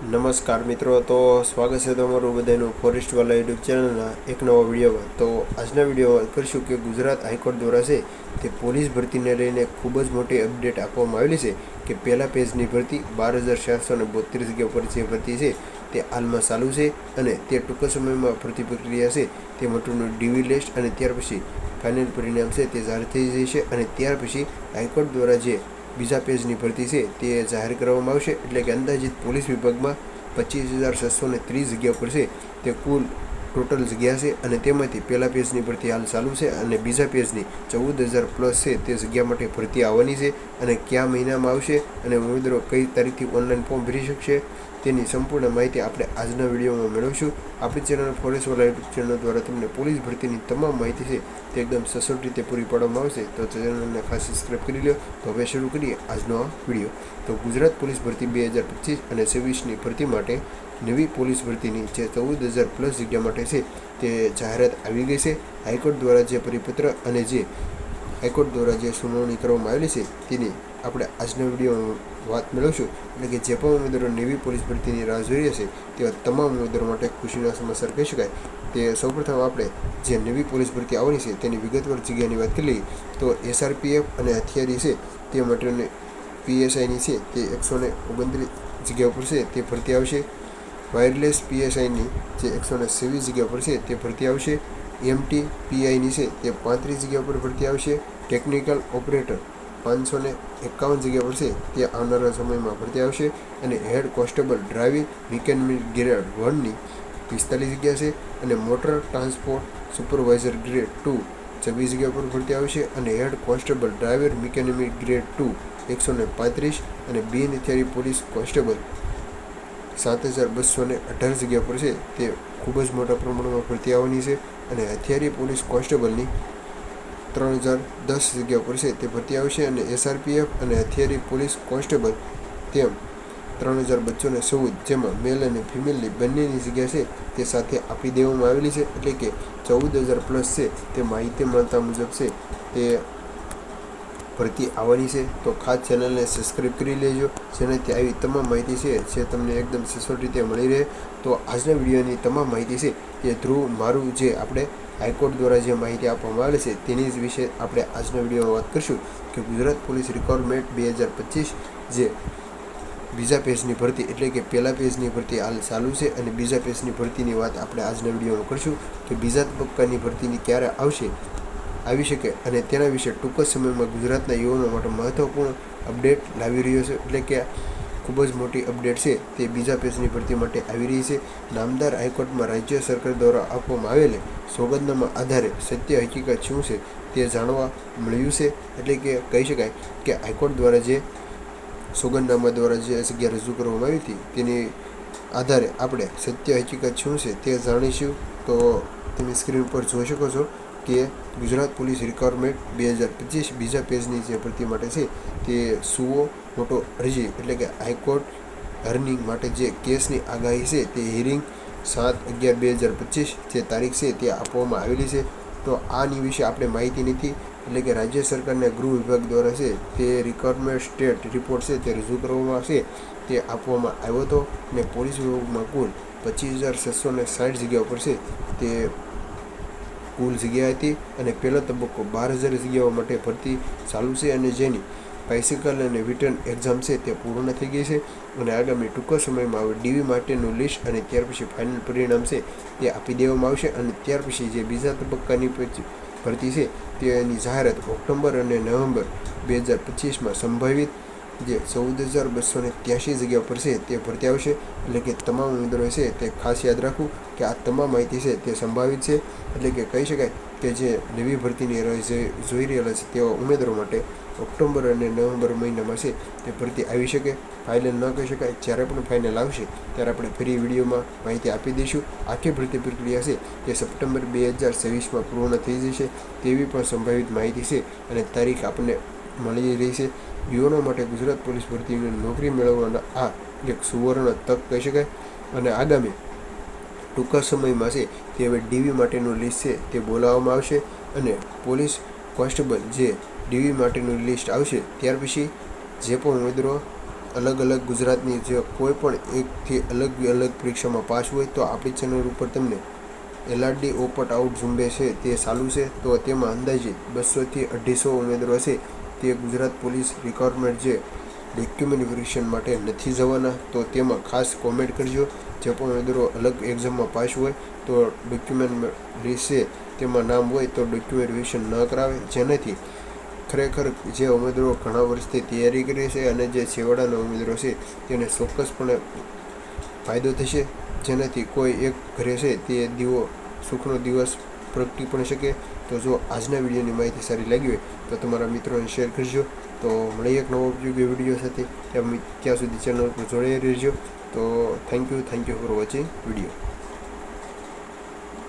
નમસ્કાર મિત્રો, તો સ્વાગત છે તમારું બધાનું ફોરેસ્ટવાલા યુટ્યુબ ચેનલના એક નવા વિડીયોમાં. તો આજના વિડીયોમાં કરીશું કે ગુજરાત હાઈકોર્ટ દ્વારા છે તે પોલીસ ભરતીને લઈને ખૂબ જ મોટી અપડેટ આપવામાં આવેલી છે કે પહેલા પેજની ભરતી 12,732 જગ્યા પર જે ભરતી છે તે હાલમાં ચાલુ છે અને તે ટૂંક સમયમાં ભરતી પ્રક્રિયા છે તે માટેનું ડીવી લિસ્ટ અને ત્યાર પછી ફાઇનલ પરિણામ છે તે જાહેર થઈ જશે અને ત્યાર પછી હાઈકોર્ટ દ્વારા જે બીજા પેજની ભરતી છે તે જાહેર કરવામાં આવશે. એટલે કે અંદાજિત પોલીસ વિભાગમાં 25,630 જગ્યા પર છે તે કુલ ટોટલ જગ્યા છે અને તેમાંથી પહેલા પેજની ભરતી હાલ ચાલુ છે અને બીજા પેજની 14,000 પ્લસ છે તે જગ્યા માટે ભરતી આવવાની છે અને કયા મહિનામાં આવશે અને ઉમેદવારો કઈ તારીખથી ઓનલાઈન ફોર્મ ભરી શકશે તેની સંપૂર્ણ માહિતી આપણે આજના વિડીયોમાં મેળવીશું. આપણી ચેનલ ફોરેસ્ટવાલા યુટ્યુબ ચેનલ દ્વારા તમને પોલીસ ભરતીની તમામ માહિતી છે તે એકદમ સચોટ રીતે પૂરી પાડવામાં આવશે. તો ચેનલને ખાસ સબસ્ક્રાઈબ કરી લો. તો હવે શરૂ કરીએ આજનો આ વિડીયો. તો ગુજરાત પોલીસ ભરતી 2025 અને 26ની ભરતી માટે નવી પોલીસ ભરતીની જે 14,000 પ્લસ જગ્યા માટે છે તે જાહેરાત આવી ગઈ છે. હાઈકોર્ટ દ્વારા જે પરિપત્ર અને જે હાઈકોર્ટ દ્વારા જે સુનાવણી કરવામાં આવેલી છે તેની આપણે આજના વિડીયોમાં વાત મેળવશું. એટલે કે જે પણ ઉમેદવારો નવી પોલીસ ભરતીની રાહ જોઈ રહ્યા છે તેવા તમામ ઉમેદવારો માટે ખુશીના સમાચાર કહી શકાય. તે સૌપ્રથમ આપણે જે નવી પોલીસ ભરતી આવવાની છે તેની વિગતવાર જગ્યાની વાત કરી લઈએ તો SRPF અને હથિયારી છે તે માટેની PSIની છે તે 129 જગ્યા પર છે તે ભરતી આવશે. વાયરલેસ PSIની જે 126 જગ્યા પર છે તે ભરતી આવશે. MTPIની છે તે 35 જગ્યા પર ભરતી આવશે. ટેકનિકલ ઓપરેટર 551 જગ્યા પર છે તે આવનારા સમયમાં ભરતી આવશે અને head constable driving mechanic grade 1ની 45 જગ્યા છે અને મોટર ટ્રાન્સપોર્ટ સુપરવાઇઝર ગ્રેડ 2 26 જગ્યા પર ભરતી આવશે અને head constable driver mechanic grade 2 135 અને બિન હથિયારી પોલીસ કોન્સ્ટેબલ 7,218 જગ્યા પર છે તે ખૂબ જ મોટા પ્રમાણમાં ભરતી આવવાની છે અને હથિયારી પોલીસ કોન્સ્ટેબલની 3,010 જગ્યા પર છે તે ભરતી આવશે અને SRPF અને હથિયારી પોલીસ કોન્સ્ટેબલ તેમ 3,214 જેમાં મેલ અને ફિમેલની બંનેની જગ્યા છે તે સાથે આપી દેવામાં આવેલી છે. એટલે કે 14,000 પ્લસ છે તે માહિતી મળતા મુજબ છે તે ભરતી આવવાની છે. તો ખાસ ચેનલને સબસ્ક્રાઈબ કરી લેજો જેનાથી આવી તમામ માહિતી છે જે તમને એકદમ સચોટ રીતે મળી રહે. તો આજના વિડીયોની તમામ માહિતી છે એ ધ્રુવ મારું જે આપણે હાઈકોર્ટ દ્વારા જે માહિતી આપવામાં આવેલી છે તેની જ વિશે આપણે આજના વિડીયોમાં વાત કરીશું કે ગુજરાત પોલીસ રિક્વાયરમેન્ટ 2025 જે બીજા પેજની ભરતી એટલે કે પહેલા પેજની ભરતી હાલ ચાલુ છે અને બીજા પેજની ભરતીની વાત આપણે આજના વિડીયોમાં કરીશું કે બીજા તબક્કાની ભરતીની ક્યારે આવી શકે અને તેના વિશે ટૂંક જ સમયમાં ગુજરાતના યુવાનો માટે મહત્વપૂર્ણ અપડેટ લાવી રહ્યો છે. એટલે કે ખૂબ જ મોટી અપડેટ છે તે બીજા પેજની ભરતી માટે આવી રહી છે. નામદાર હાઈકોર્ટમાં રાજ્ય સરકાર દ્વારા આપવામાં આવેલી સોગંદનામા આધારે સત્ય હકીકત શું છે તે જાણવા મળ્યું છે. એટલે કે કહી શકાય કે હાઈકોર્ટ દ્વારા જે સોગંદનામા દ્વારા જે જગ્યા રજૂ કરવામાં આવી હતી તેની આધારે આપણે સત્ય હકીકત શું છે તે જાણીશું. તો તમે સ્ક્રીન પર જોઈ શકો છો કે ગુજરાત પોલીસ રિક્વાયરમેન્ટ 2025 બીજા પેજની જે ભરતી માટે છે તે સુઓ મોટો અરજી એટલે કે હાઈકોર્ટ હર્નિંગ માટે જે કેસની આગાહી છે તે હિયરિંગ 7/11/2025 જે તારીખ છે તે આપવામાં આવેલી છે. તો આની વિશે આપણે માહિતી નથી. એટલે કે રાજ્ય સરકારના ગૃહ વિભાગ દ્વારા છે તે રિક્વાયરમેન્ટ સ્ટેટ રિપોર્ટ છે તે રજૂ કરવામાં આવશે તે આપવામાં આવ્યો હતો અને પોલીસ વિભાગમાં કુલ 25,660 જગ્યા પર છે તે કુલ જગ્યા હતી અને પહેલો તબક્કો 12,000 જગ્યાઓ માટે ભરતી ચાલુ છે અને જેની બાઇસિકલ અને રિટર્ન એક્ઝામ છે તે પૂર્ણ થઈ ગઈ છે અને આગામી ટૂંક સમયમાં હવે ડીવી માટેનું લિસ્ટ અને ત્યાર પછી ફાઇનલ પરિણામ છે તે આપી દેવામાં આવશે અને ત્યાર પછી જે બીજા તબક્કાની ભરતી છે તેની જાહેરાત ઓક્ટોબર અને નવેમ્બર 2025માં સંભવિત જે 14,283 જગ્યા પર છે તે ભરતી આવશે. એટલે કે તમામ ઉમેદવારો છે તે ખાસ યાદ રાખવું કે આ તમામ માહિતી છે તે સંભવિત છે. એટલે કે કહી શકાય કે જે નવી ભરતીની જોઈ રહેલા છે તેવા ઉમેદવારો માટે ઓક્ટોબર અને નવેમ્બર મહિનામાં છે તે ભરતી આવી શકે. ફાઇનલ ન કહી શકાય, જ્યારે પણ ફાઇનલ આવશે ત્યારે આપણે ફરી વિડીયોમાં માહિતી આપી દઈશું. આખી ભરતી પ્રક્રિયા છે તે સપ્ટેમ્બર 2026માં પૂર્ણ થઈ જશે તેવી પણ સંભવિત માહિતી છે અને તારીખ આપણને મળી રહી છે. યુવાનો માટે ગુજરાત પોલીસ ભરતીની નોકરી મેળવવાના આ એક સુવર્ણ તક કહી શકાય અને આગામી ટૂંકા સમયમાં છે તે હવે ડીવી માટેનું લિસ્ટ છે તે બોલાવવામાં આવશે અને પોલીસ કોન્સ્ટેબલ જે ડીવી માટેનું લિસ્ટ આવશે ત્યાર પછી જે પણ ઉમેદવારો અલગ અલગ ગુજરાતની જે કોઈ પણ એકથી અલગ પરીક્ષામાં પાસ હોય તો આપણી ચેનલ ઉપર તમને LRD ઓપટ આઉટ ઝુંબેશ છે તે ચાલુ છે. તો તેમાં અંદાજિત 200થી 250 ઉમેદવારો છે તે ગુજરાત પોલીસ રિક્વાયરમેન્ટ જે ડોક્યુમેન્ટ વેરિફિકેશન માટે નથી જવાના. તો તેમાં ખાસ કોમેન્ટ કરજો. જે પણ ઉમેદવારો અલગ એક્ઝામમાં પાસ હોય તો ડોક્યુમેન્ટ રહેશે તેમાં નામ હોય તો ડોક્યુમેન્ટ વેરિફિકેશન ન કરાવે, જેનાથી ખરેખર જે ઉમેદવારો ઘણા વર્ષથી તૈયારી કરે છે અને જે છેવાડાના ઉમેદવારો છે તેને ચોક્કસપણે ફાયદો થશે, જેનાથી કોઈ એક ઘરે છે તે દીવો સુખનો દિવસ પ્રગટી પણ શકે. તો જો આજના વિડીયોની માહિતી સારી લાગી હોય તો તમારા મિત્રોને શેર કરજો. તો મળીએ એક નવો ઉપયોગી વિડીયો સાથે. ત્યાં સુધી ચેનલ પર જોડાઈ રહેજો. તો thank you for watching video.